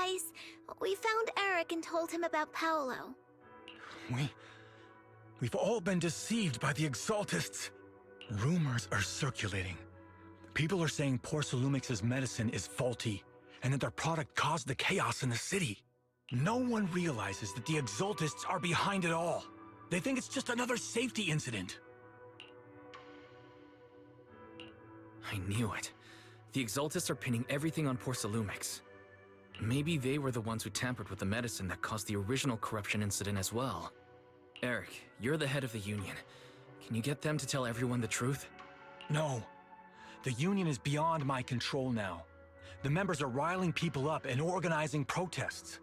Wise. We found Eric and told him about Paolo. We've all been deceived by the Exaltists. Rumors are circulating. People are saying Porcelumix's medicine is faulty, and that their product caused the chaos in the city. No one realizes that the Exaltists are behind it all. They think it's just another safety incident. I knew it. The Exaltists are pinning everything on Porcelumix. Maybe they were the ones who tampered with the medicine that caused the original corruption incident as well. Eric, you're the head of the Union. Can you get them to tell everyone the truth? No. The Union is beyond my control now. The members are riling people up and organizing protests.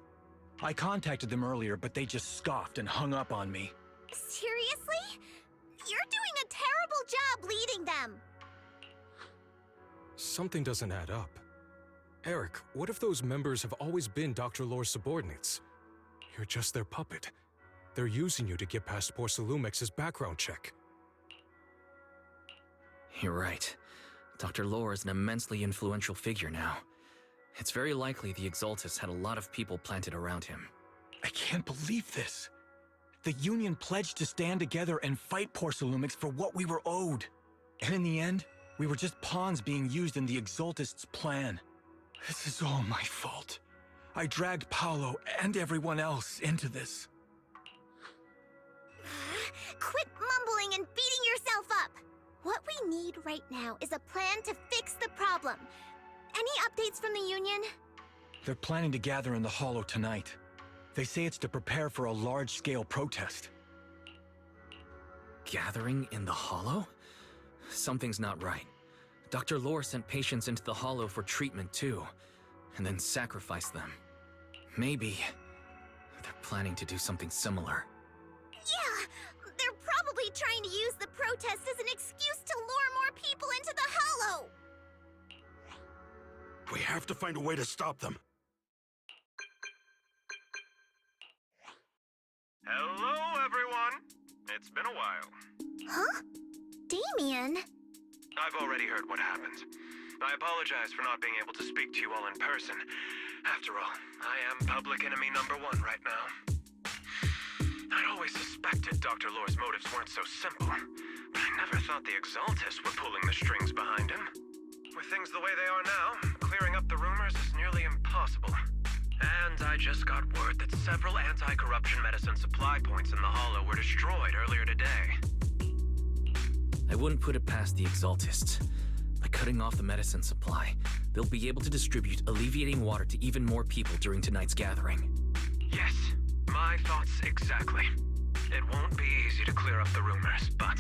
I contacted them earlier, but they just scoffed and hung up on me. Seriously? You're doing a terrible job leading them! Something doesn't add up. Eric, what if those members have always been Dr. Lore's subordinates? You're just their puppet. They're using you to get past Porcelumix's background check. You're right. Dr. Lore is an immensely influential figure now. It's very likely the Exaltists had a lot of people planted around him. I can't believe this. The Union pledged to stand together and fight Porcelumix for what we were owed. And in the end, we were just pawns being used in the Exaltists' plan. This is all my fault. I dragged Paolo and everyone else into this. Quit mumbling and beating yourself up! What we need right now is a plan to fix the problem. Any updates from the Union? They're planning to gather in the Hollow tonight. They say it's to prepare for a large-scale protest. Gathering in the Hollow? Something's not right. Dr. Lore sent patients into the Hollow for treatment too, and then sacrificed them. Maybe they're planning to do something similar. Yeah, they're probably trying to use the protest as an excuse to lure more people into the Hollow. We have to find a way to stop them. Hello, everyone. It's been a while. Huh? Damien? I've already heard what happened. I apologize for not being able to speak to you all in person. After all, I am public enemy #1 right now. I'd always suspected Dr. Lore's motives weren't so simple, but I never thought the Exaltists were pulling the strings behind him. With things the way they are now, clearing up the rumors is nearly impossible. And I just got word that several anti-corruption medicine supply points in the Hollow were destroyed earlier today. I wouldn't put it past the Exaltists. By cutting off the medicine supply, they'll be able to distribute alleviating water to even more people during tonight's gathering. Yes, my thoughts exactly. It won't be easy to clear up the rumors, but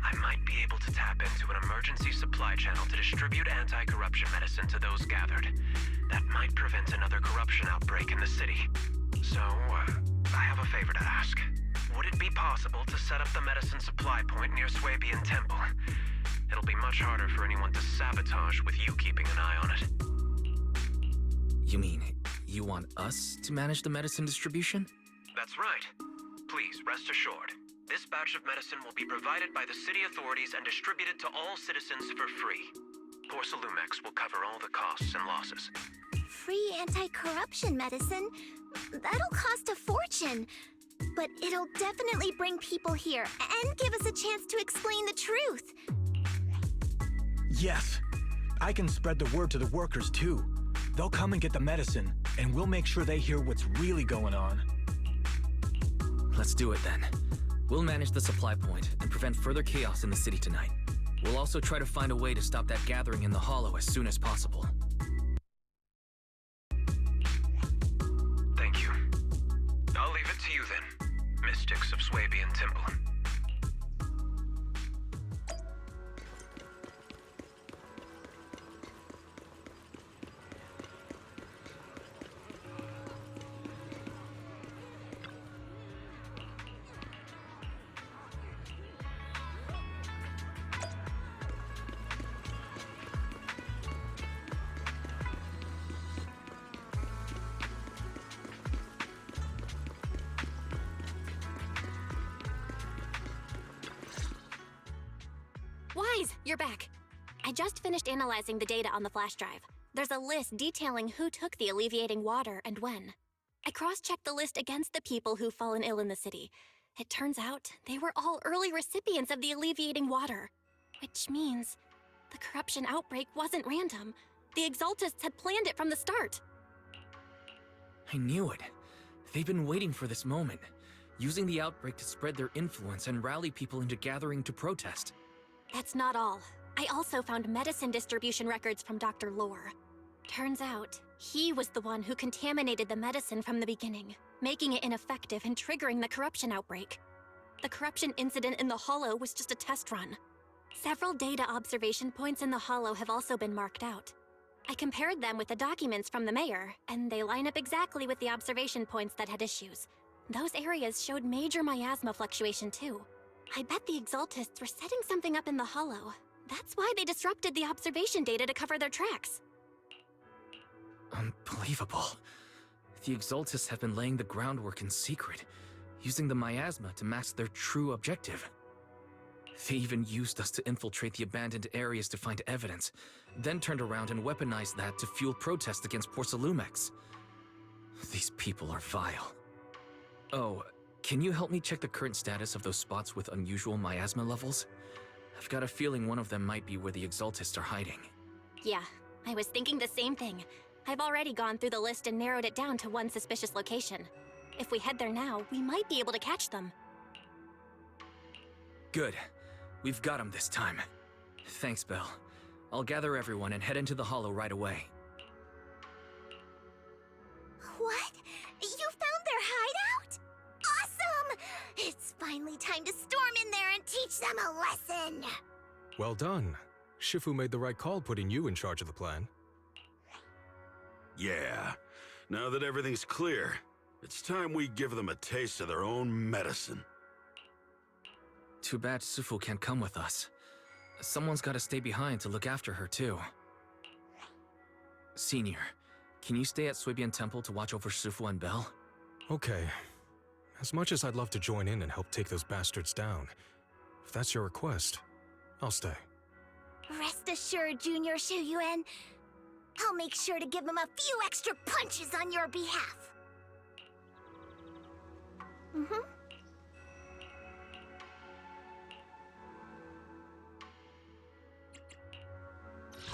I might be able to tap into an emergency supply channel to distribute anti-corruption medicine to those gathered. That might prevent another corruption outbreak in the city. So, I have a favor to ask. Would it be possible to set up the medicine supply point near Swabian Temple? It'll be much harder for anyone to sabotage with you keeping an eye on it. You mean, you want us to manage the medicine distribution? That's right. Please, rest assured. This batch of medicine will be provided by the city authorities and distributed to all citizens for free. Porcelumix will cover all the costs and losses. Free anti-corruption medicine? That'll cost a fortune. But it'll definitely bring people here and give us a chance to explain the truth. Yes. I can spread the word to the workers too. They'll come and get the medicine, and we'll make sure they hear what's really going on. Let's do it then. We'll manage the supply point and prevent further chaos in the city tonight. We'll also try to find a way to stop that gathering in the Hollow as soon as possible. Thank you. I'll leave it to you then, mystics of Swabian Temple. Wise, you're back. I just finished analyzing the data on the flash drive. There's a list detailing who took the alleviating water and when. I cross-checked the list against the people who've fallen ill in the city. It turns out they were all early recipients of the alleviating water. Which means the corruption outbreak wasn't random. The Exaltists had planned it from the start. I knew it. They've been waiting for this moment, using the outbreak to spread their influence and rally people into gathering to protest. That's not all. I also found medicine distribution records from Dr. Lore. Turns out, he was the one who contaminated the medicine from the beginning, making it ineffective and triggering the corruption outbreak. The corruption incident in the Hollow was just a test run. Several data observation points in the Hollow have also been marked out. I compared them with the documents from the mayor, and they line up exactly with the observation points that had issues. Those areas showed major miasma fluctuation too. I bet the Exaltists were setting something up in the Hollow. That's why they disrupted the observation data to cover their tracks. Unbelievable. The Exaltists have been laying the groundwork in secret, using the miasma to mask their true objective. They even used us to infiltrate the abandoned areas to find evidence, then turned around and weaponized that to fuel protests against Porcelumex. These people are vile. Oh, can you help me check the current status of those spots with unusual miasma levels? I've got a feeling one of them might be where the Exaltists are hiding. Yeah, I was thinking the same thing. I've already gone through the list and narrowed it down to one suspicious location. If we head there now, we might be able to catch them. Good. We've got them this time. Thanks, Belle. I'll gather everyone and head into the Hollow right away. What? You found their hideout? Awesome! It's finally time to storm in there and teach them a lesson! Well done. Shifu made the right call putting you in charge of the plan. Yeah. Now that everything's clear, it's time we give them a taste of their own medicine. Too bad Sufu can't come with us. Someone's gotta stay behind to look after her, too. Senior, can you stay at Suibian Temple to watch over Sufu and Belle? Okay. As much as I'd love to join in and help take those bastards down, if that's your request, I'll stay. Rest assured, Junior Shuyuan. I'll make sure to give them a few extra punches on your behalf.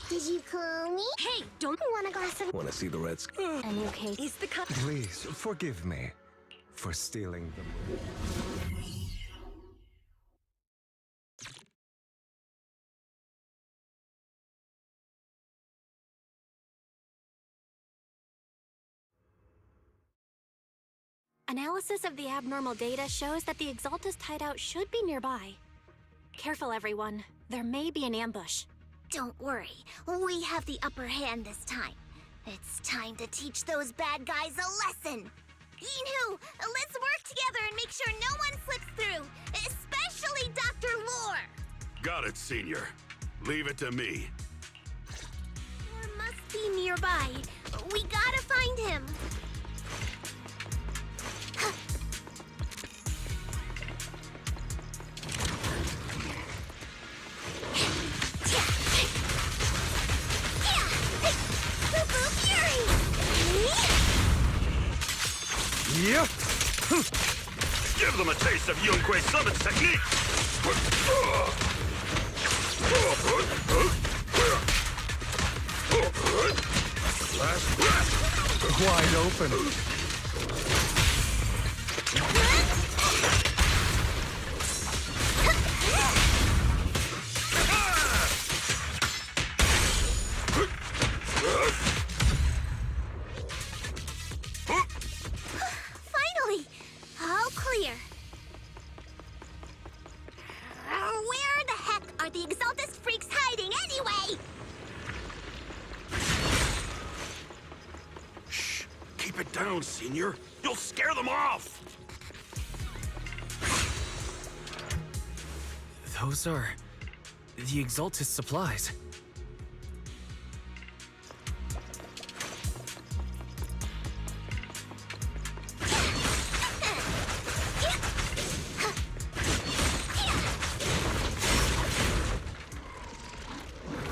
Did you call me? Hey, don't you want a glass of... Want to see the Reds? A new case. Is the cup... Please, forgive me for stealing them. Analysis of the abnormal data shows that the Exaltist hideout should be nearby. Careful, everyone. There may be an ambush. Don't worry. We have the upper hand this time. It's time to teach those bad guys a lesson. Yinhu, let's work together and make sure no one slips through, especially Dr. Lore. Got it, Senior. Leave it to me. Lore must be nearby. We gotta find him. Yep. Give them a taste of Yunquei Summon's technique. Last breath. Wide open. Finally! All clear. Where the heck are the Exaltist freaks hiding anyway? Shh. Keep it down, Senior. You'll scare them off. Those are... the Exaltist supplies.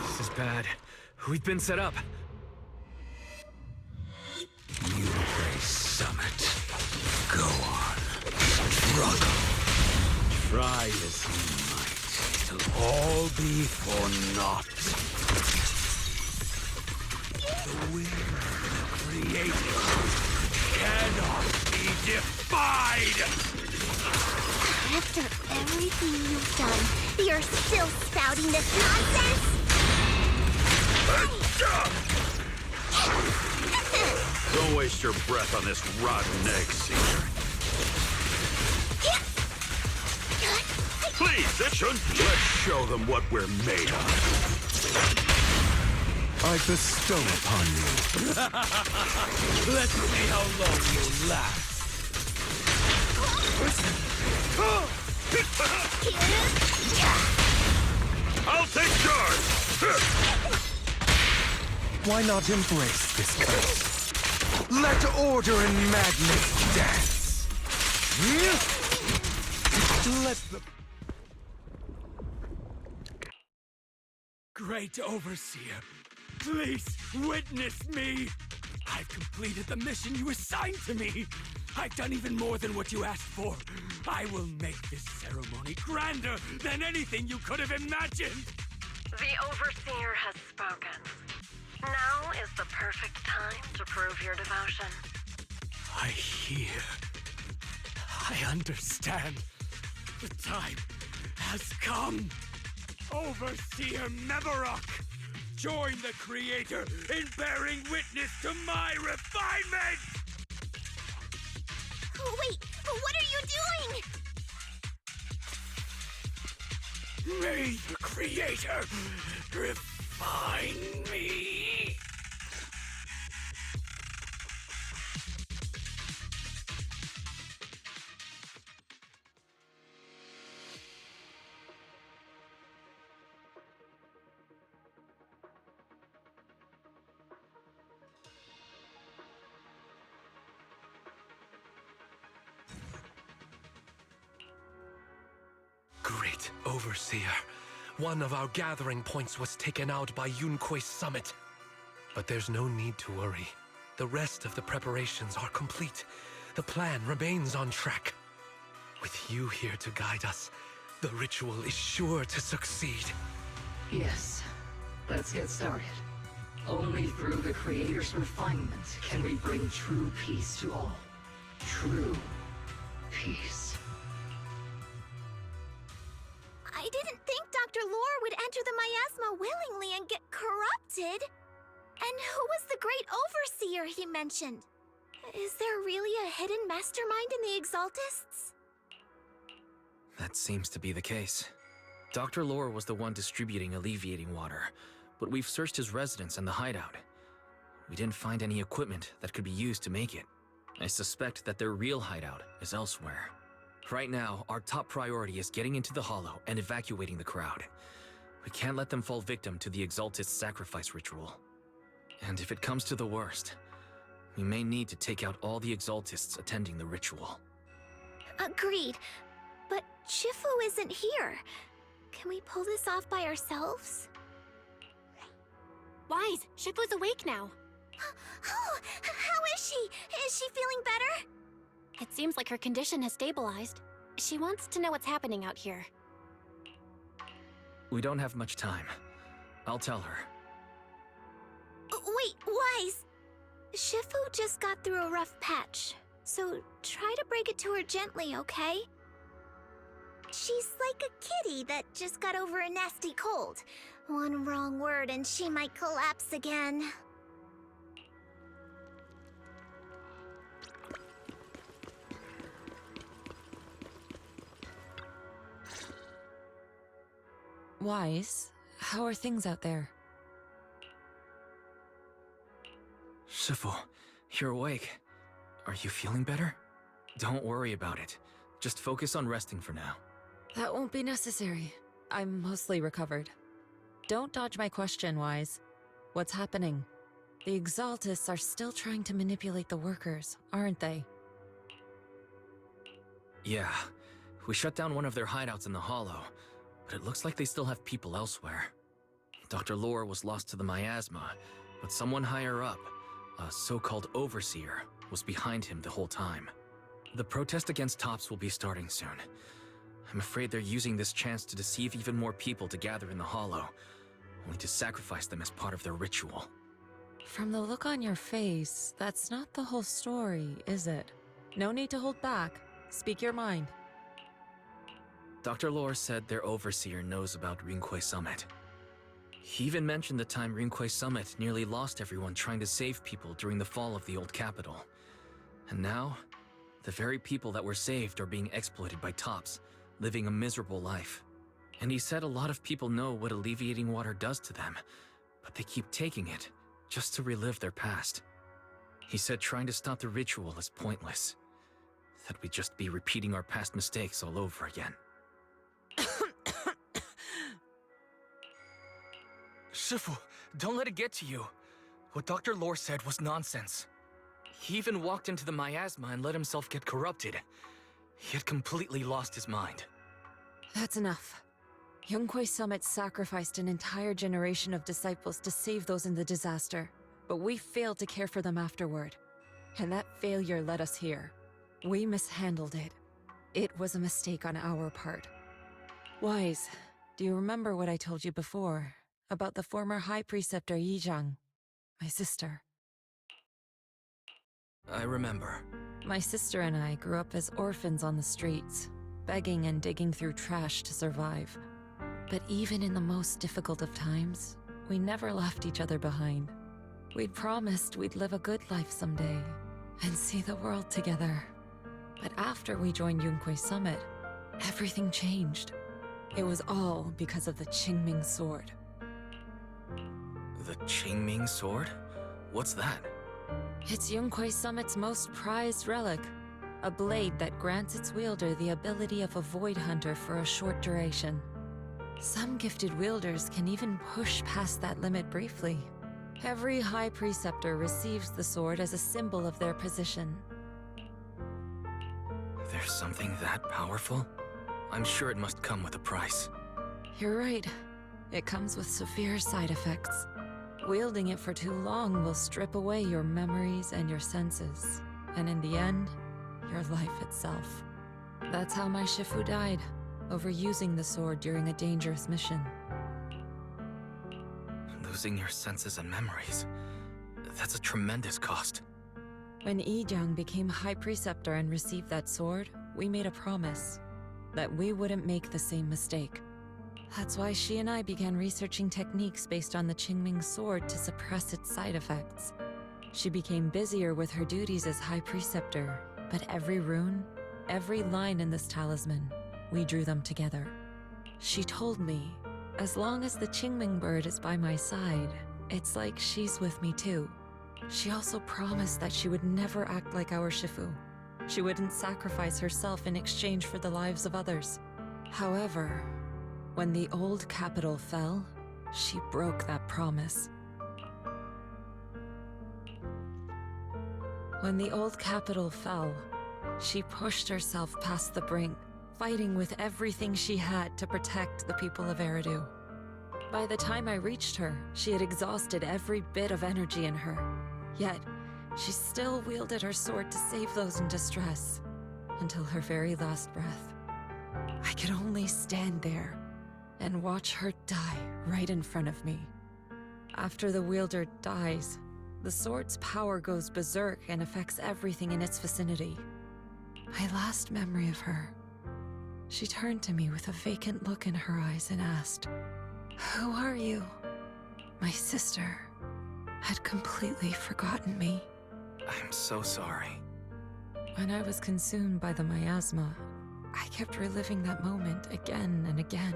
This is bad. We've been set up. Try as you might, it'll all be for naught. The will of the Creator cannot be defied! After everything you've done, you're still spouting this nonsense? Don't waste your breath on this rotten egg, Caesar. Please, it shouldn't. Let's show them what we're made of. I bestow upon you. Let's see how long you'll last. I'll take charge! Why not embrace this curse? Let order and madness dance. Let the... Great Overseer, please witness me! I've completed the mission you assigned to me! I've done even more than what you asked for. I will make this ceremony grander than anything you could have imagined! The Overseer has spoken. Now is the perfect time to prove your devotion. I hear. I understand. The time has come. Overseer Mevarok, join the Creator in bearing witness to my refinement! Oh, wait, but what are you doing? May the Creator refine me! Great Overseer. One of our gathering points was taken out by Yunque's summit. But there's no need to worry. The rest of the preparations are complete. The plan remains on track. With you here to guide us, the ritual is sure to succeed. Yes. Let's get started. Only through the Creator's refinement can we bring true peace to all. True peace. I didn't think Dr. Lore would enter the miasma willingly and get corrupted. And who was the great overseer he mentioned? Is there really a hidden mastermind in the Exaltists? That seems to be the case. Dr. Lore was the one distributing alleviating water, but we've searched his residence and the hideout. We didn't find any equipment that could be used to make it. I suspect that their real hideout is elsewhere. Right now, our top priority is getting into the Hollow and evacuating the crowd. We can't let them fall victim to the Exaltist sacrifice ritual. And if it comes to the worst, we may need to take out all the Exaltists attending the ritual. Agreed. But Shifu isn't here. Can we pull this off by ourselves? Wise, Shifu's awake now. Oh, how is she? Is she feeling better? It seems like her condition has stabilized. She wants to know what's happening out here. We don't have much time. I'll tell her. Wait, Wise! Shifu just got through a rough patch, so try to break it to her gently, okay? She's like a kitty that just got over a nasty cold. One wrong word and she might collapse again. Wise, how are things out there? Shifu, you're awake. Are you feeling better? Don't worry about it. Just focus on resting for now. That won't be necessary. I'm mostly recovered. Don't dodge my question, Wise. What's happening? The Exaltists are still trying to manipulate the workers, aren't they? Yeah. We shut down one of their hideouts in the Hollow, but it looks like they still have people elsewhere. Dr. Lore was lost to the miasma, but someone higher up, a so-called overseer, was behind him the whole time. The protest against Tops will be starting soon. I'm afraid they're using this chance to deceive even more people to gather in the Hollow, only to sacrifice them as part of their ritual. From the look on your face, that's not the whole story, is it? No need to hold back. Speak your mind. Dr. Lore said their overseer knows about Rinqué Summit. He even mentioned the time Rinqué Summit nearly lost everyone trying to save people during the fall of the old capital. And now, the very people that were saved are being exploited by tops, living a miserable life. And he said a lot of people know what alleviating water does to them, but they keep taking it just to relive their past. He said trying to stop the ritual is pointless, that we'd just be repeating our past mistakes all over again. Shifu, don't let it get to you. What Dr. Lore said was nonsense. He even walked into the miasma and let himself get corrupted. He had completely lost his mind. That's enough. Rinqué Summit sacrificed an entire generation of disciples to save those in the disaster, but we failed to care for them afterward. And that failure led us here. We mishandled it. It was a mistake on our part. Wise, do you remember what I told you before about the former High Preceptor Yizhang, my sister? I remember. My sister and I grew up as orphans on the streets, begging and digging through trash to survive. But even in the most difficult of times, we never left each other behind. We'd promised we'd live a good life someday and see the world together. But after we joined Rinqué Summit, everything changed. It was all because of the Qingming Sword. The Qingming Sword? What's that? It's Rinqué Summit's most prized relic, a blade that grants its wielder the ability of a void hunter for a short duration. Some gifted wielders can even push past that limit briefly. Every High Preceptor receives the sword as a symbol of their position. There's something that powerful? I'm sure it must come with a price. You're right. It comes with severe side effects. Wielding it for too long will strip away your memories and your senses, and in the end, your life itself. That's how my Shifu died, overusing the sword during a dangerous mission. Losing your senses and memories. That's a tremendous cost. When Yizhang became High Preceptor and received that sword, we made a promise that we wouldn't make the same mistake. That's why she and I began researching techniques based on the Qingming Sword to suppress its side effects. She became busier with her duties as High Preceptor, but every rune, every line in this talisman, we drew them together. She told me, as long as the Qingming bird is by my side, it's like she's with me too. She also promised that she would never act like our Shifu. She wouldn't sacrifice herself in exchange for the lives of others. However, when the old capital fell, she broke that promise. When the old capital fell, she pushed herself past the brink, fighting with everything she had to protect the people of Eridu. By the time I reached her, she had exhausted every bit of energy in her. Yet, she still wielded her sword to save those in distress, until her very last breath. I could only stand there and watch her die right in front of me. After the wielder dies, the sword's power goes berserk and affects everything in its vicinity. My last memory of her, she turned to me with a vacant look in her eyes and asked, "Who are you?" My sister had completely forgotten me. I'm so sorry. When I was consumed by the miasma, I kept reliving that moment again and again.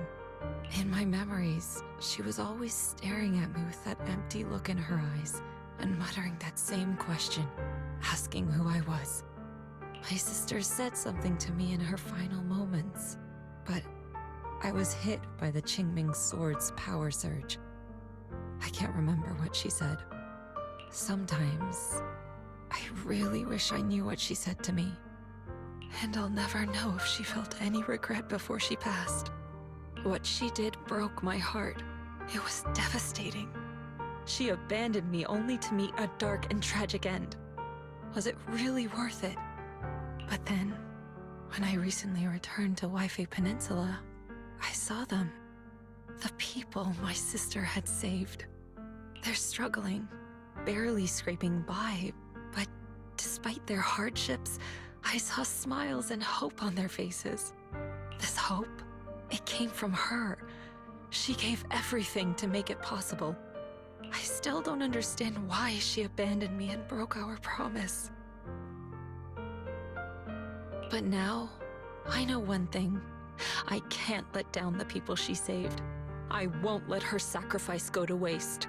In my memories, she was always staring at me with that empty look in her eyes and muttering that same question, asking who I was. My sister said something to me in her final moments, but I was hit by the Qingming Sword's power surge. I can't remember what she said. Sometimes, I really wish I knew what she said to me. And I'll never know if she felt any regret before she passed. What she did broke my heart. It was devastating. She abandoned me only to meet a dark and tragic end. Was it really worth it? But then, When I recently returned to Wi-Fi Peninsula, I saw them. The people my sister had saved. They're struggling, barely scraping by, but despite their hardships, I saw smiles and hope on their faces. This hope, it came from her. She gave everything to make it possible. I still don't understand why she abandoned me and broke our promise. But now, I know one thing. I can't let down the people she saved. I won't let her sacrifice go to waste.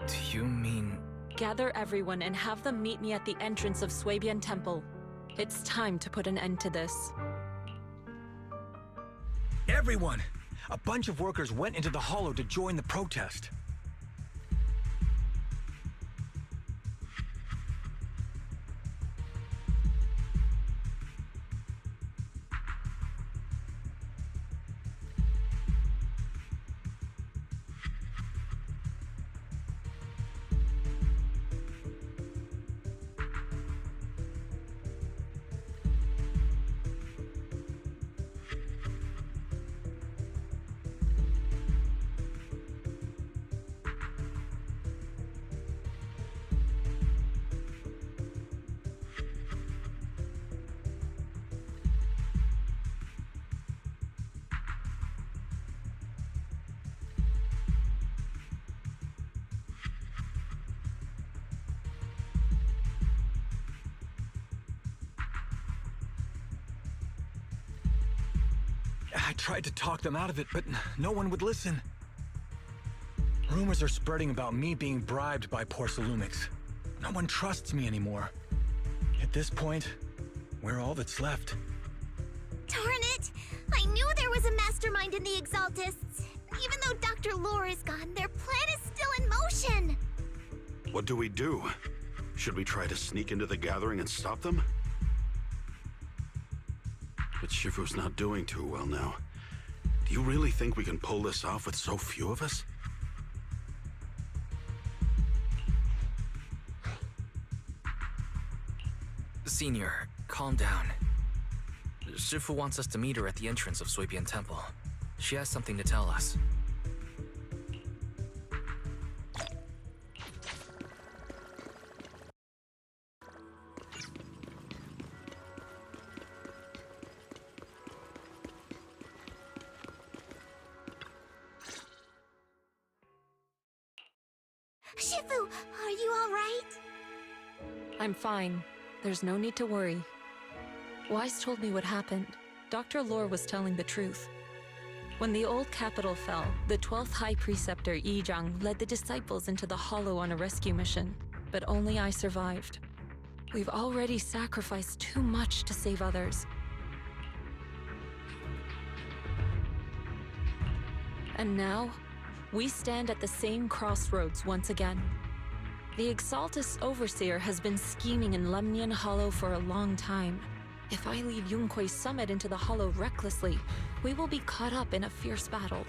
Do you mean... Gather everyone and have them meet me at the entrance of Swabian Temple. It's time to put an end to this. Everyone! A bunch of workers went into the Hollow to join the protest. I tried to talk them out of it, but no one would listen. Rumors are spreading about me being bribed by Porsalumix. No one trusts me anymore. At this point, we're all that's left. Darn it! I knew there was a mastermind in the Exaltists. Even though Dr. Lore is gone, their plan is still in motion. What do we do? Should we try to sneak into the gathering and stop them? But Shifu's not doing too well now. Do you really think we can pull this off with so few of us? Senior, calm down. Shifu wants us to meet her at the entrance of Swabian Temple. She has something to tell us. Shifu, are you all right? I'm fine. There's no need to worry. Wise told me what happened. Dr. Lore was telling the truth. When the old capital fell, the 12th High Preceptor Yi Zhang led the disciples into the Hollow on a rescue mission, but only I survived. We've already sacrificed too much to save others. And now, we stand at the same crossroads once again. The Exaltus Overseer has been scheming in Lemnian Hollow for a long time. If I lead Yunkui's summit into the Hollow recklessly, we will be caught up in a fierce battle.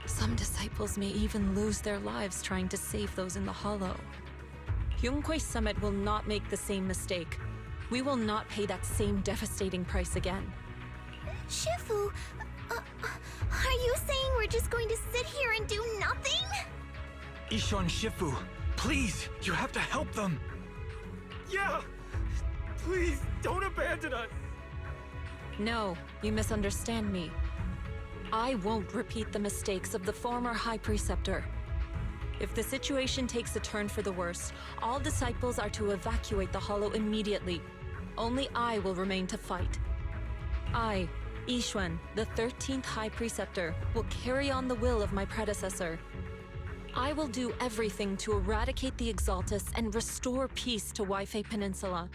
Some disciples may even lose their lives trying to save those in the Hollow. Yunkui's summit will not make the same mistake. We will not pay that same devastating price again. Shifu, are you saying we're just going to sit here and do nothing? Ishan Shifu, please, you have to help them. Yeah! Please, don't abandon us! No, you misunderstand me. I won't repeat the mistakes of the former High Preceptor. If the situation takes a turn for the worse, all disciples are to evacuate the Hollow immediately. Only I will remain to fight. I, Yixuan, the 13th High Preceptor, will carry on the will of my predecessor. I will do everything to eradicate the Exaltus and restore peace to Wi-Fi Peninsula.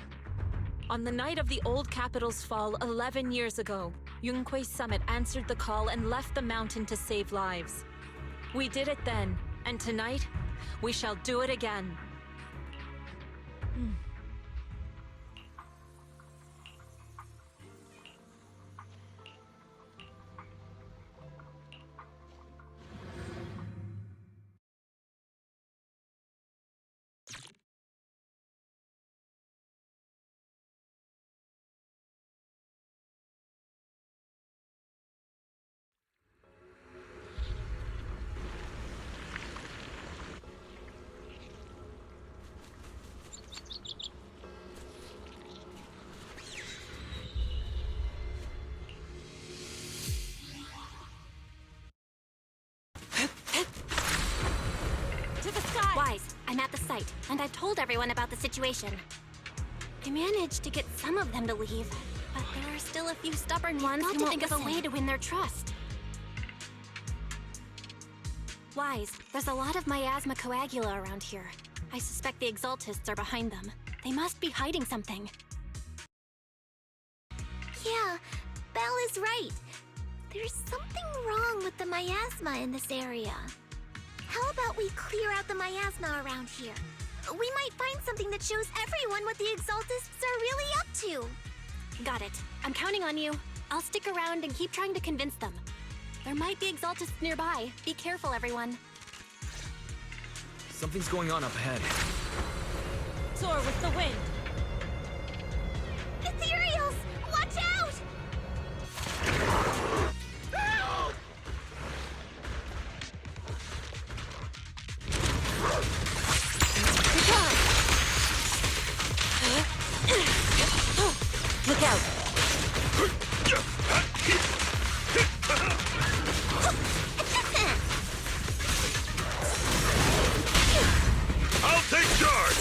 On the night of the old capital's fall 11 years ago, Yunkui's summit answered the call and left the mountain to save lives. We did it then, and tonight, we shall do it again. right, and I've told everyone about the situation. I managed to get some of them to leave, but there are still a few stubborn ones who won't think of a way to win their trust. Wise, there's a lot of miasma coagula around here. I suspect the Exaltists are behind them. They must be hiding something. Yeah, Belle is right. There's something wrong with the miasma in this area. How about we clear out the miasma around here? We might find something that shows everyone what the Exaltists are really up to. Got it. I'm counting on you. I'll stick around and keep trying to convince them. There might be Exaltists nearby. Be careful, everyone. Something's going on up ahead. Soar with the wind! Ethereals! Watch out! Help! Look out! I'll take charge!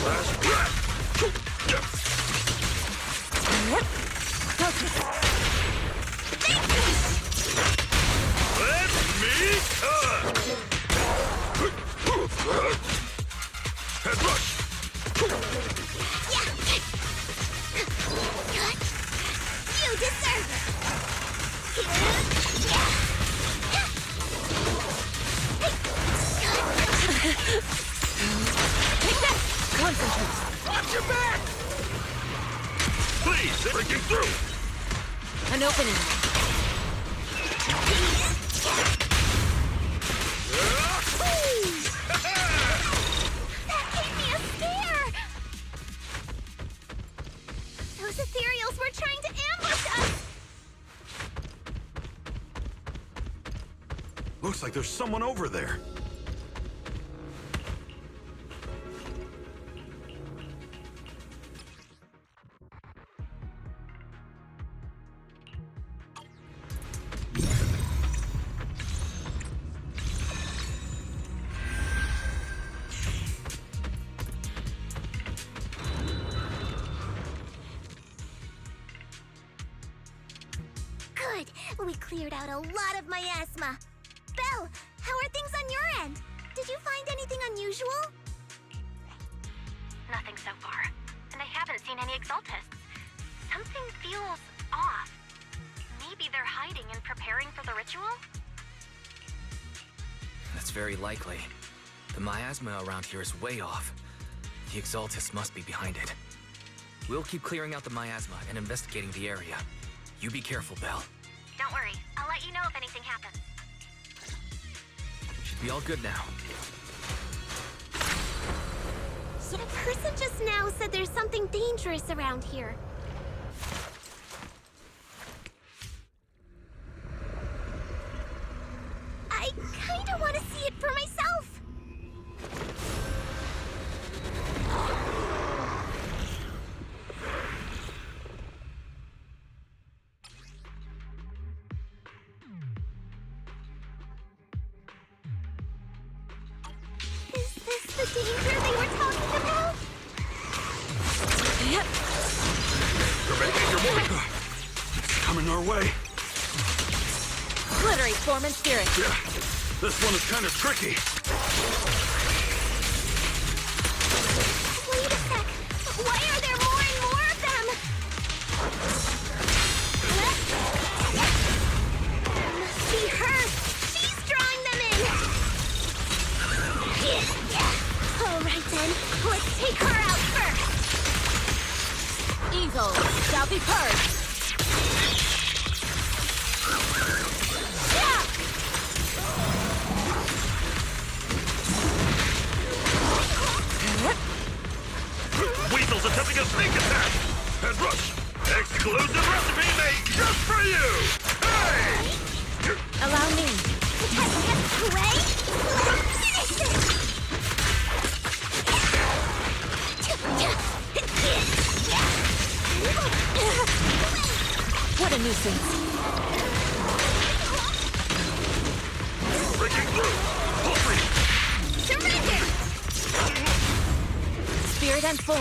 Last breath! Let me cut! Head rush! You deserve Concentrate! Watch your back! Please, they're breaking through! An opening! That gave me a scare! Those ethereals were trying to ambush us! Looks like there's someone over there. Good! We cleared out a lot of miasma. Belle, how are things on your end? Did you find anything unusual? Nothing so far. And I haven't seen any Exaltists. Something feels off. Maybe they're hiding and preparing for the ritual? That's very likely. The miasma around here is way off. The Exaltists must be behind it. We'll keep clearing out the miasma and investigating the area. You be careful, Belle. Don't worry. I'll let you know if anything happens. Should be all good now. The person just now said there's something dangerous around here. I kinda want to see it for myself. Is this the danger they were talking about? Yep. You're making your mark. It's coming our way. Glittery form and spirit. Yeah, this one is kind of tricky. Wait a sec. Why are there more and more of them? Must be her. She's drawing them in. All right then. Let's take her out first. Evil shall be purged. then form.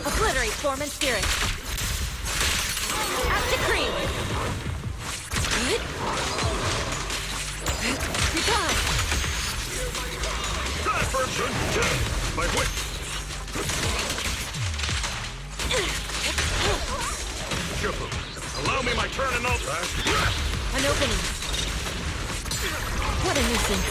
Obliterate form and spirit. Act decree. Recon. My whip! Shifu, allow me my turn and I'll... An opening. What a nuisance.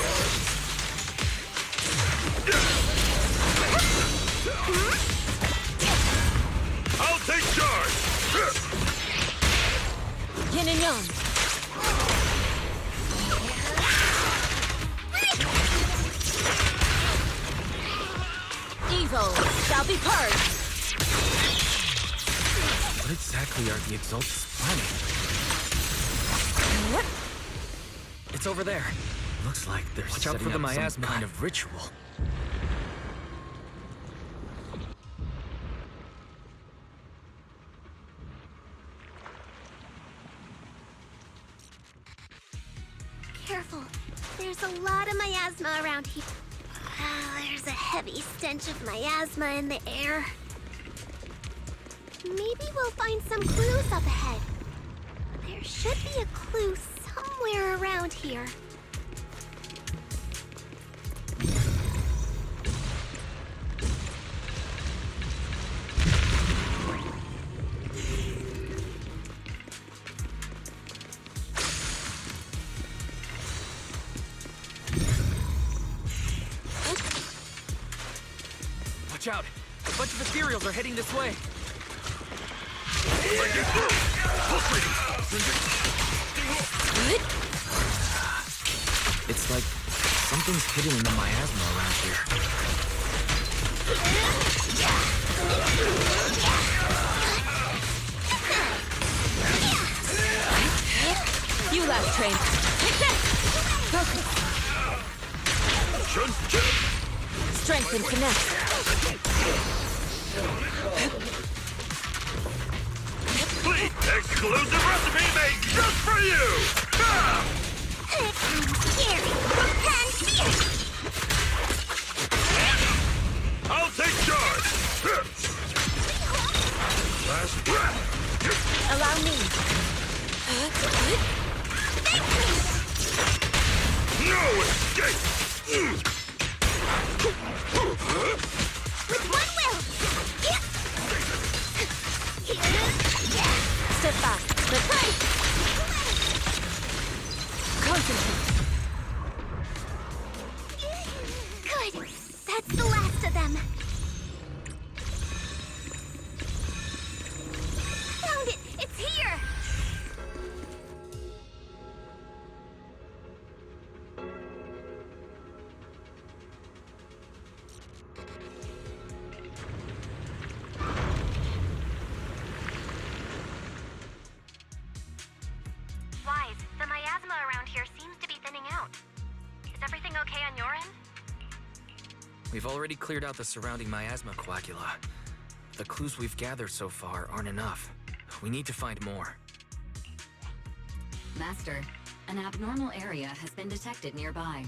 I'll take charge! Yin and yang. Evil shall be purged. What exactly are the Exaltists planning? What? It's over there. Looks like they're Watch out setting for the up some miasma. kind of ritual. Careful. There's a lot of miasma around here. There's a heavy stench of miasma in the air. Maybe we'll find some clues up ahead. There should be a clue somewhere around here. Watch out! A bunch of ethereals are heading this way. It's like something's hidden in the miasma around here. You last train. Take this! Focus. Strength and finesse. Exclusive recipe made just for you! I'm scary. And fierce. I'll take charge! Last breath! Allow me. No escape! With one will. Step back. But right. Concentrate. Good. That's the last of them. Found it. It's here. Wise, the miasma around here seems to be thinning out. Is everything okay on your end? We've already cleared out the surrounding miasma coagula. The clues we've gathered so far aren't enough. We need to find more. Master, an abnormal area has been detected nearby.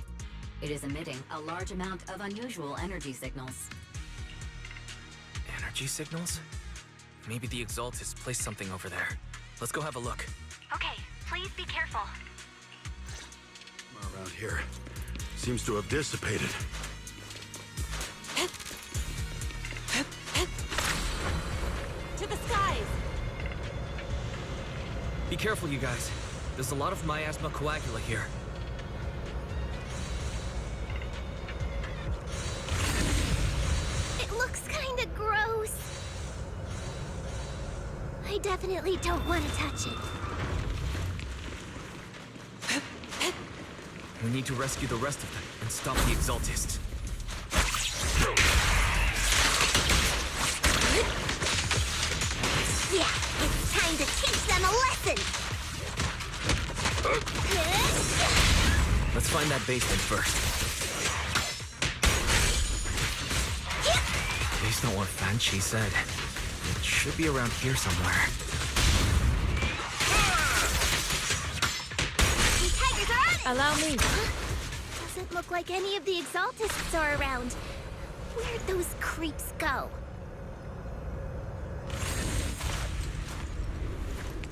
It is emitting a large amount of unusual energy signals. Energy signals? Maybe the Exaltists placed something over there. Let's go have a look. Okay, please be careful. Around here. Seems to have dissipated. To the skies! Be careful, you guys. There's a lot of miasma coagula here. It looks kinda gross. I definitely don't want to touch it. We need to rescue the rest of them and stop the Exaltists. Yeah, it's time to teach them a lesson. Let's find that basement first. Based on what Fan Chi said, it should be around here somewhere. The tigers are on it! Allow me. Doesn't look like any of the Exaltists are around. Where'd those creeps go?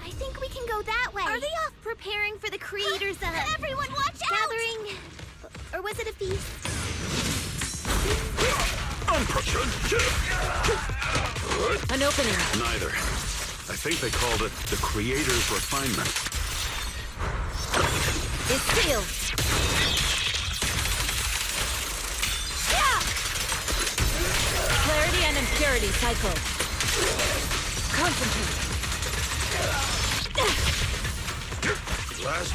I think we can go that way. Are they off preparing for the creators of... Everyone watch out! Gathering... Or was it a feast? An opening. Neither. I think they called it the Creator's Refinement. It's sealed. Clarity and impurity cycle. Concentrate. Last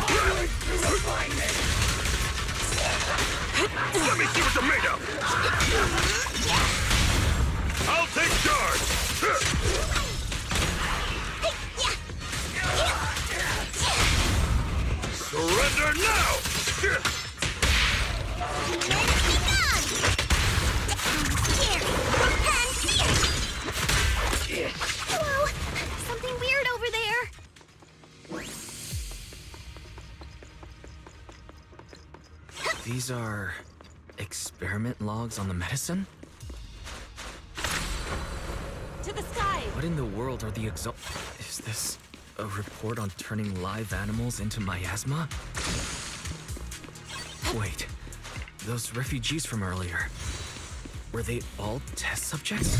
let me see what you're made of! I'll take charge! Surrender now! Whoa! Something weird over there! These are... experiment logs on the medicine? To the sky! What in the world are the Is this a report on turning live animals into miasma? Wait, those refugees from earlier, were they all test subjects?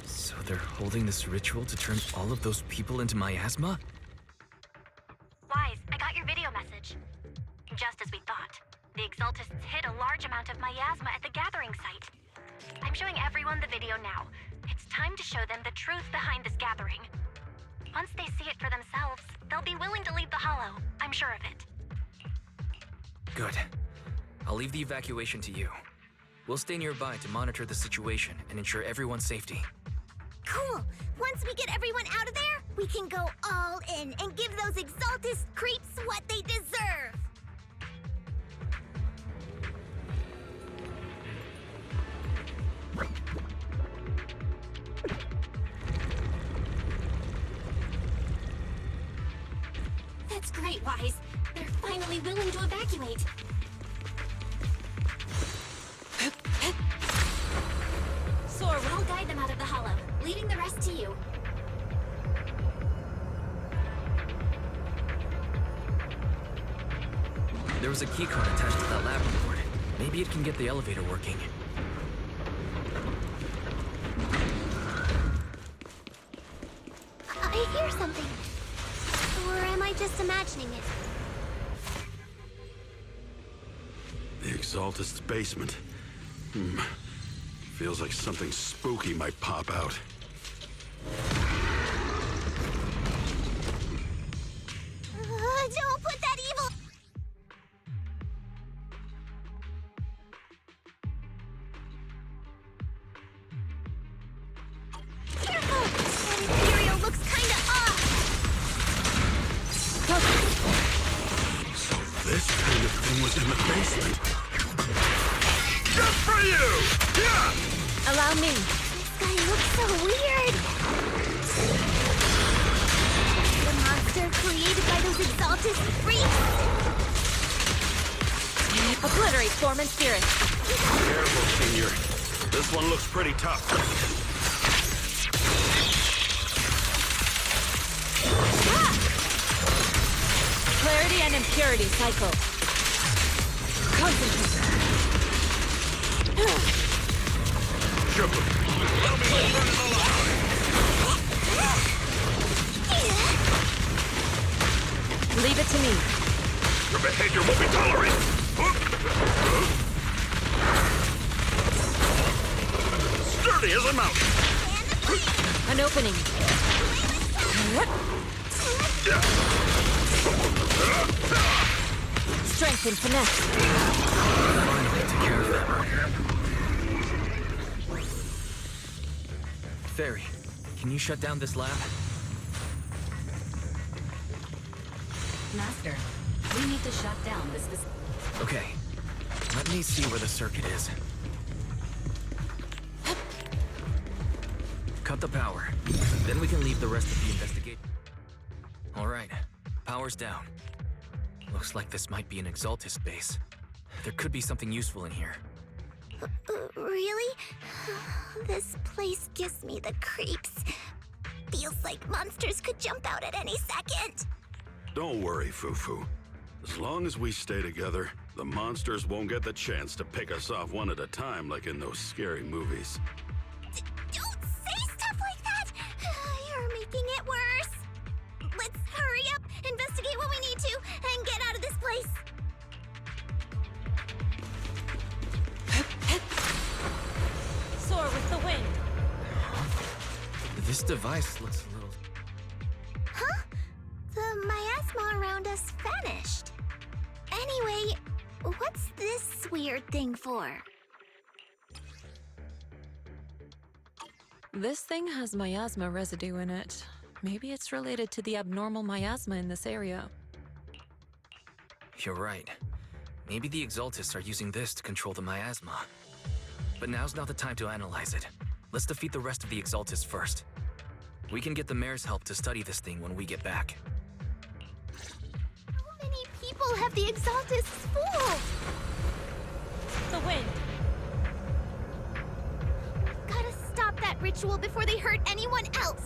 So they're holding this ritual to turn all of those people into miasma? Wise, I got your video message. Just as we thought, the Exaltists hid a large amount of miasma at the gathering site. I'm showing everyone the video now. It's time to show them the truth behind this gathering. Once they see it for themselves, they'll be willing to leave the Hollow. I'm sure of it. Good. I'll leave the evacuation to you. We'll stay nearby to monitor the situation and ensure everyone's safety. Cool! Once we get everyone out of there, we can go all in and give those Exaltist creeps what they deserve! That's great, Wise. They're finally willing to evacuate. Soar, we'll guide them out of the Hollow, leaving the rest to you. There was a keycard attached to that lab report. Maybe it can get the elevator working. I hear something. Or am I just imagining it? The Exaltist's basement. Feels like something spooky might pop out. Don't put that evil... Careful! That Imperial looks kinda off! So this kind of thing was in the basement. Just for you! Yeah! Allow me. This guy looks so weird! The monster created by those Exaltist freaks! Obliterate form and spirit. Careful, Senior. This one looks pretty tough. Clarity and impurity cycle. Concentrate. Sugar. Leave it to me. Your behavior won't be tolerated. Sturdy as a mountain. An opening. Strength and finesse. Finally, take care of that. Fairy, can you shut down this lab? Master, we need to shut down this... Okay. Let me see where the circuit is. Cut the power. Then we can leave the rest of the investigation. All right. Power's down. Looks like this might be an Exaltist base. There could be something useful in here. Really? This place gives me the creeps. Feels like monsters could jump out at any second. Don't worry, Fufu. As long as we stay together, the monsters won't get the chance to pick us off one at a time like in those scary movies. Don't say stuff like that! You're making it worse. Let's hurry up, investigate what we need to, and get out of this place. Soar with the wind. This device looks a little... Huh? The miasma around us vanished. Anyway, what's this weird thing for? This thing has miasma residue in it. Maybe it's related to the abnormal miasma in this area. You're right. Maybe the Exaltists are using this to control the miasma. But now's not the time to analyze it. Let's defeat the rest of the Exaltists first. We can get the mayor's help to study this thing when we get back. How many people have the Exaltists fooled? The wind. Gotta stop that ritual before they hurt anyone else.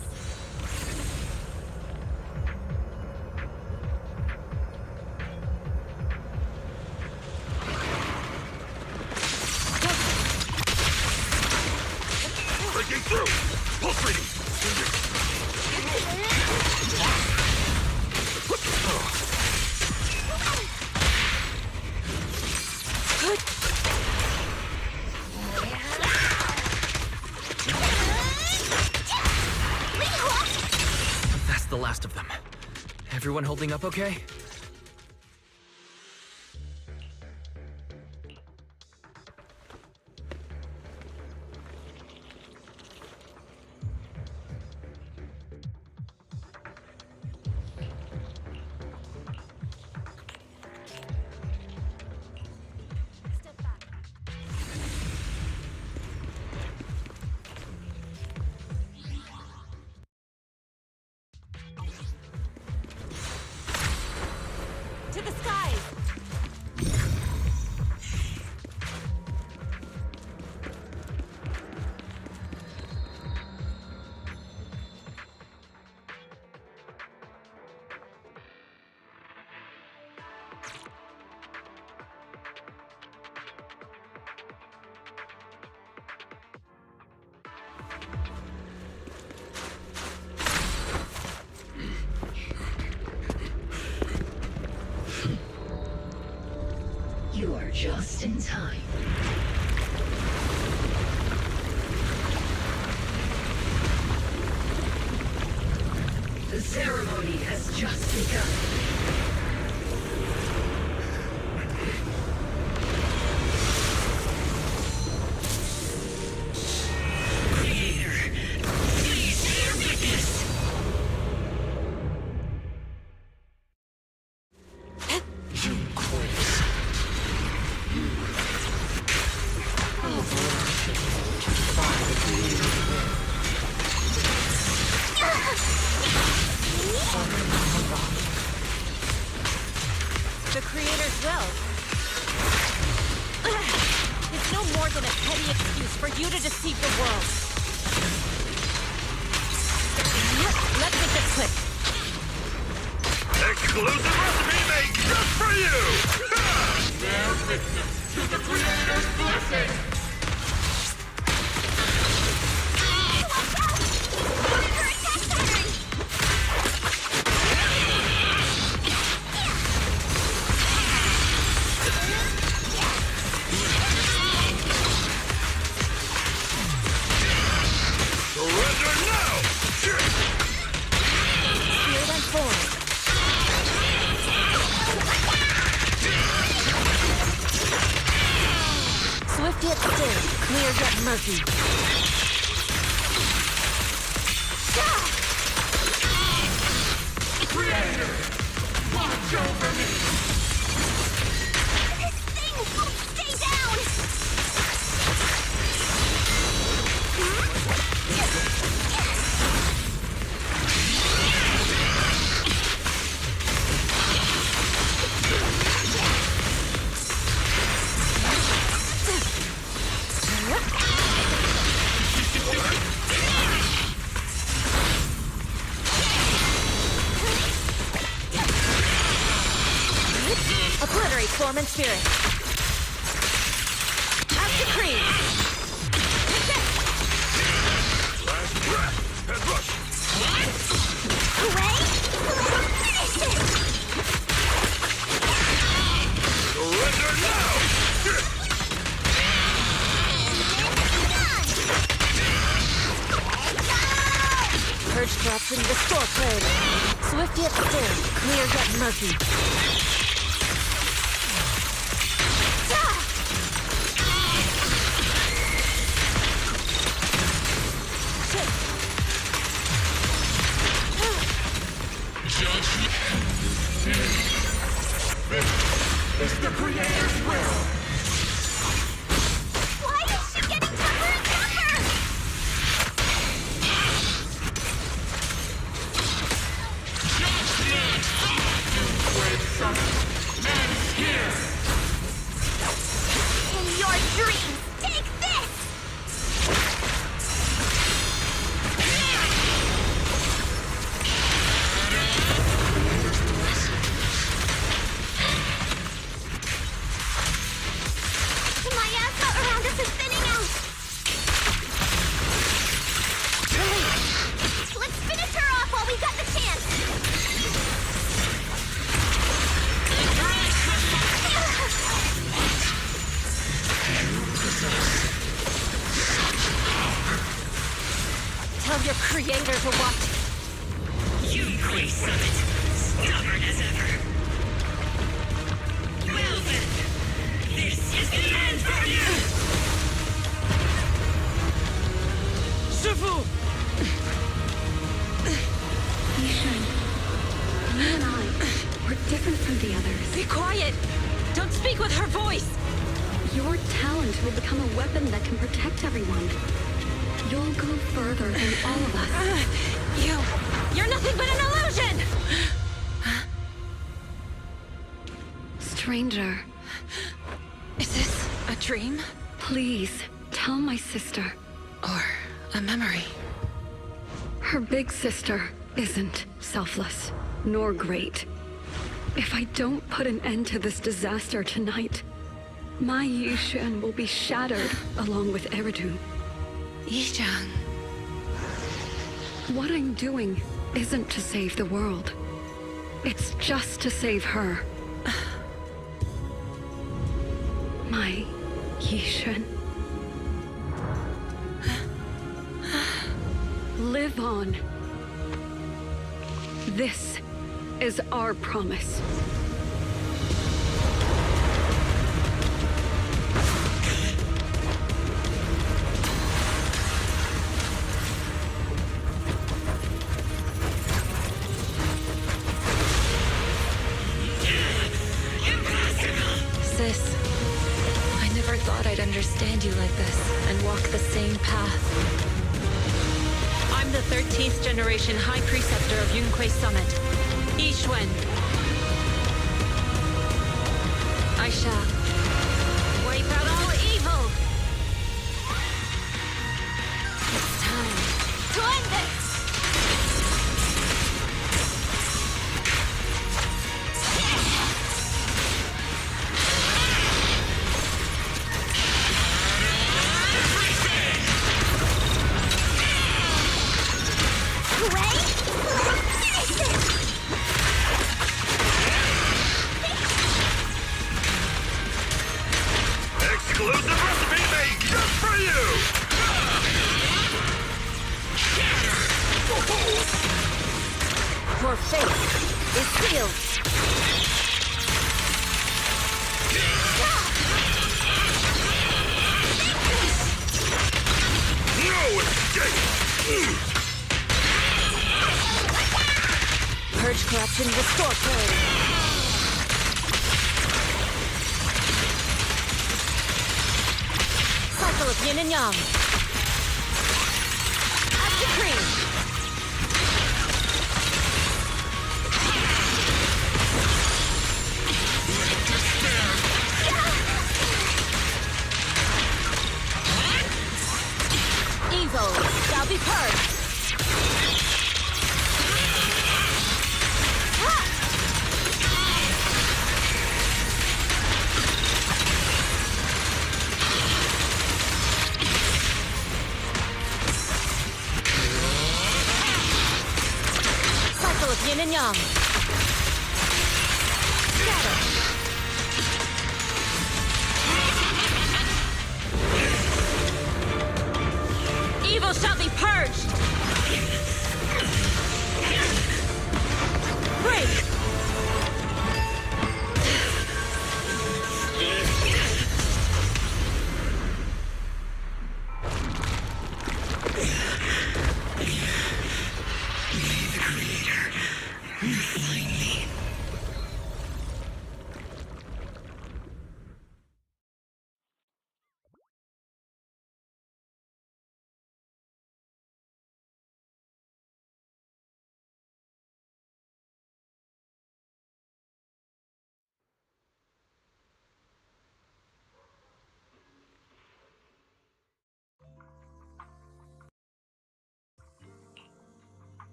Breaking through! Pulse reading! That's the last of them. Everyone holding up okay? To the skies! You are just in time. The ceremony has just begun. The Creator's will. It's no more than a petty excuse for you to deceive the world. Let's make this quick. Exclusive recipe made just for you! Bear witness to the Creator's blessing! Surrender now! Spear them forward. Swift yet still, clear yet murky. Creator! Watch over me! This thing won't stay down! Obliterate form and spirit. As decreed. Last breath! Head rush! Away! Finish it! Surrender now! Purge corruption, restore clarity. Swift yet still, clear yet murky. It's the Creator's will! Why is she getting tougher and tougher? In your dreams, take this! The miasma around us is thinning out! Release! Let's finish her off while we got the chance! Tell your creator to what? Yunquei Summit, stubborn as ever. Well then, this is the end for you! Shifu! Yishan, you and I, we're different from the others. Be quiet! Don't speak with her voice! Your talent will become a weapon that can protect everyone. You'll go further than all of us. You're nothing but an illusion! Stranger. Is this a dream? Please, tell my sister. Or a memory? Her big sister isn't selfless, nor great. If I don't put an end to this disaster tonight, my Yishan will be shattered along with Eridu. Yishan. What I'm doing isn't to save the world. It's just to save her. My Yishan. Live on. This is our promise. Sis, I never thought I'd understand you like this and walk the same path. I'm the 13th generation High Preceptor of Yunquei Summit, Yixuan. I shall wipe out all evil. It's time to end this! Exclusive recipe made just for you! Your fate is sealed. No escape! Purge corruption, restore clarity. Cycle of yin and yang. As decreed. Evil shall be purged.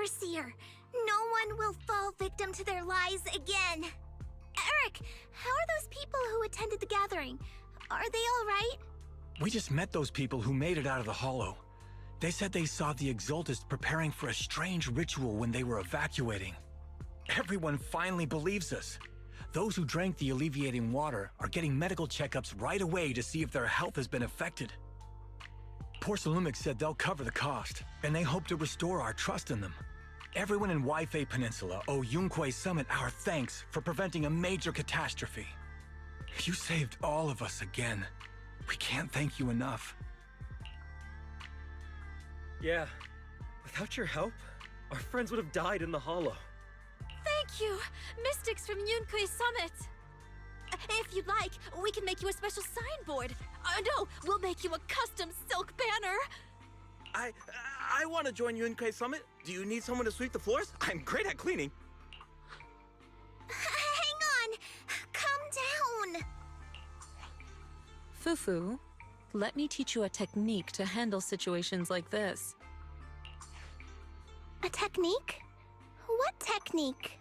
Overseer. No one will fall victim to their lies again. Eric, how are those people who attended the gathering? Are they all right? We just met those people who made it out of the Hollow. They said they saw the Exaltists preparing for a strange ritual when they were evacuating. Everyone finally believes us. Those who drank the alleviating water are getting medical checkups right away to see if their health has been affected. Porcelumix said they'll cover the cost, and they hope to restore our trust in them. Everyone in Waifei Peninsula owe Yunquei Summit our thanks for preventing a major catastrophe. You saved all of us again. We can't thank you enough. Yeah, without your help, our friends would have died in the Hollow. Thank you, Mystics from Yunquei Summit. If you'd like, we can make you a special signboard. No, we'll make you a custom silk banner. I want to join Yunquei Summit. Do you need someone to sweep the floors? I'm great at cleaning. Hang on! Calm down! Fufu, let me teach you a technique to handle situations like this. A technique? What technique?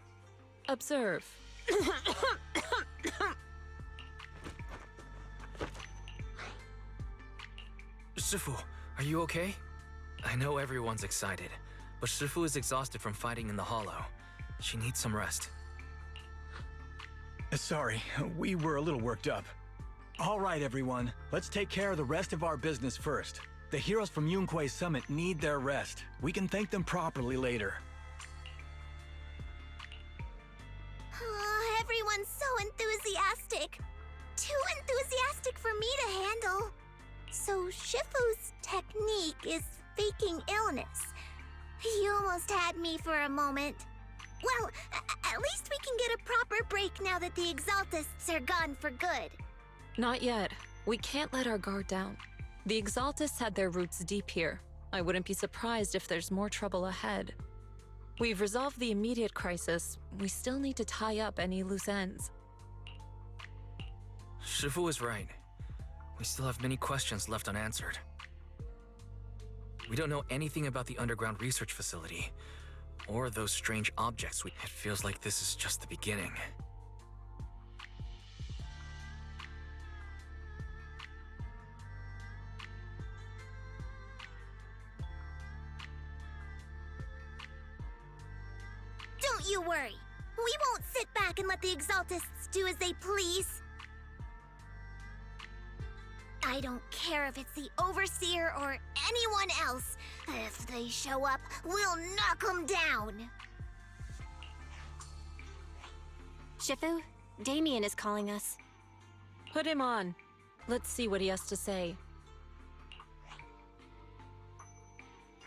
Observe. Shifu, are you okay? I know everyone's excited, but Shifu is exhausted from fighting in the Hollow. She needs some rest. Sorry, we were a little worked up. All right, everyone. Let's take care of the rest of our business first. The heroes from Yunquei Summit need their rest. We can thank them properly later. Oh, everyone's so enthusiastic. Too enthusiastic for me to handle. So Shifu's technique is faking illness. You almost had me for a moment. Well, at least we can get a proper break now that the Exaltists are gone for good. Not yet. We can't let our guard down. The Exaltists had their roots deep here. I wouldn't be surprised if there's more trouble ahead. We've resolved the immediate crisis. We still need to tie up any loose ends. Shifu is right. We still have many questions left unanswered. We don't know anything about the underground research facility, or those strange objects. It feels like this is just the beginning. Don't you worry. We won't sit back and let the Exaltists do as they please. I don't care if it's the Overseer or anyone else. If they show up, we'll knock them down. Shifu, Damien is calling us. Put him on. Let's see what he has to say.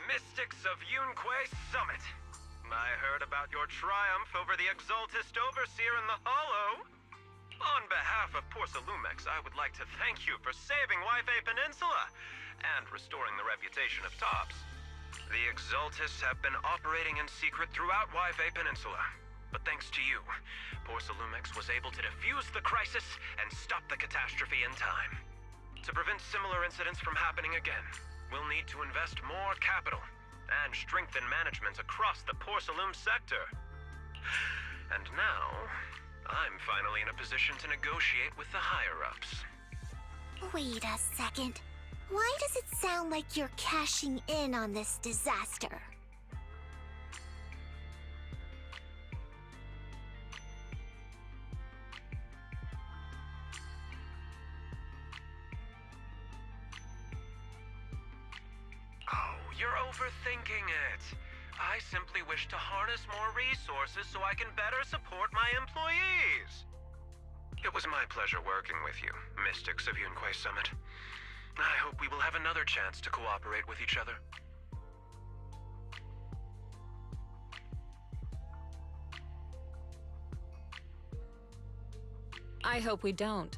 Mystics of Yunquei Summit. I heard about your triumph over the Exaltist Overseer in the Hollow. On behalf of Porcelumix, I would like to thank you for saving Waifei Peninsula and restoring the reputation of Tops. The Exaltists have been operating in secret throughout Waifei Peninsula, but thanks to you, Porcelumix was able to defuse the crisis and stop the catastrophe in time. To prevent similar incidents from happening again, we'll need to invest more capital and strengthen management across the Porcelum sector. And now, I'm finally in a position to negotiate with the higher-ups. Wait a second. Why does it sound like you're cashing in on this disaster? Oh, you're overthinking it. I simply wish to harness more resources so I can better support my employees. It was my pleasure working with you, Mystics of Yunquei Summit. I hope we will have another chance to cooperate with each other. I hope we don't.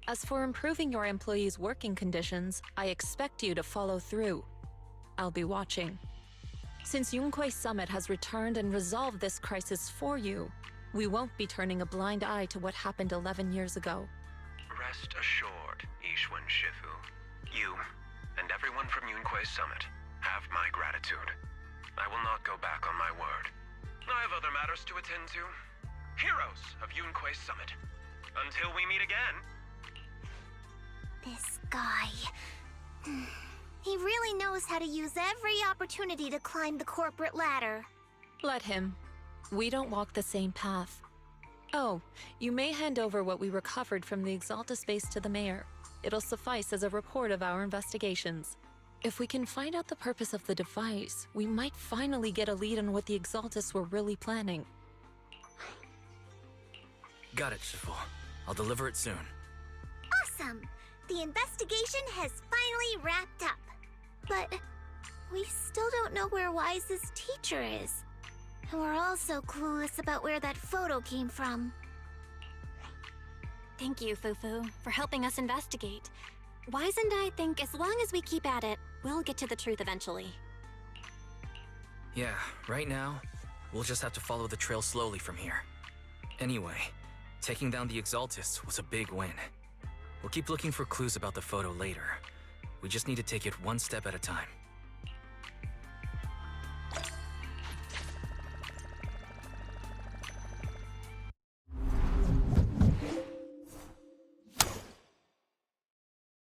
As for improving your employees' working conditions, I expect you to follow through. I'll be watching. Since Yunquei Summit has returned and resolved this crisis for you, we won't be turning a blind eye to what happened 11 years ago. Rest assured, Ishwan Shifu. You, and everyone from Yunquei Summit, have my gratitude. I will not go back on my word. I have other matters to attend to. Heroes of Yunque's Summit. Until we meet again. This guy... He really knows how to use every opportunity to climb the corporate ladder. Let him. We don't walk the same path. Oh, you may hand over what we recovered from the Exaltus base to the mayor. It'll suffice as a report of our investigations. If we can find out the purpose of the device, we might finally get a lead on what the Exaltus were really planning. Got it, Shifu. I'll deliver it soon. Awesome! The investigation has finally wrapped up. But we still don't know where Wise's teacher is. And we're also clueless about where that photo came from. Thank you, Fufu, for helping us investigate. Wise and I think as long as we keep at it, we'll get to the truth eventually. Yeah, right now, we'll just have to follow the trail slowly from here. Anyway, taking down the Exaltus was a big win. We'll keep looking for clues about the photo later. We just need to take it one step at a time.